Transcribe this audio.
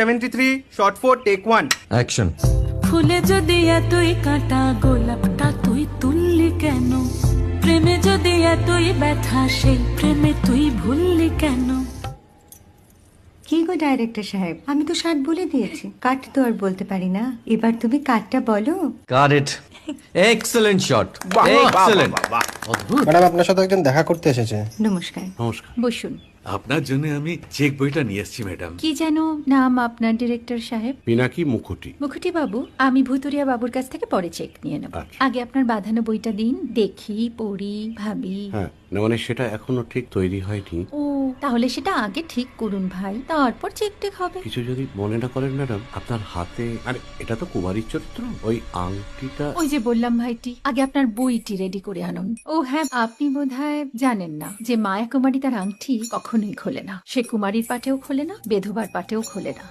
73 shot 4 take 1 action. ফুলে যদি এতই কাঁটা গোলাপটা তুই তুললি কেন? প্রেমে যদি এতই ব্যথা সেই প্রেমে তুই ভুললি কেন? কি গো ডাইরেক্টর সাহেব, আমি তো 60 বলে দিয়েছি, কাট তো আর বলতে পারি না, এবার তুমি কাটটা বলো। Got it. Excellent shot, excellent. Madam আপনার সাথে একজন দেখা করতে এসেছে। নমস্কার। নমস্কার। বসুন। আপনার জন্য আমি চেক বইটা নিয়ে এসেছি ম্যাডাম। কি যেন নাম আপনার ডিরেক্টর সাহেব? পিনাকি মুখোটি। মুখুটি বাবু, আমি ভুতুরিয়া বাবুর কাছ থেকে পরে চেক নিয়ে নেব। আচ্ছা। আগে আপনার বাঁধানো বইটা দিন, দেখি, পড়ি, ভাবি। হ্যাঁ, না মানে সেটা এখনো ঠিক তৈরি হয়নি। ও, তাহলে সেটা আগে ঠিক করুন ভাই, তারপর চেক টেক হবে। কিছু যদি মনে না করেন ম্যাডাম, আপনার হাতে, আরে এটা তো কুমারীর চরিত্র, ওই আংটিটা। ওই যে বললাম ভাইটি, আগে আপনার বইটি রেডি করে আনুন। ও হ্যাঁ, আপনি বোধহয় জানেন না যে মায়া কুমারী তার আংটি কখনোই খোলে না। সে কুমারীর পাটেও খোলে না, বেধবার পাটেও খোলে না।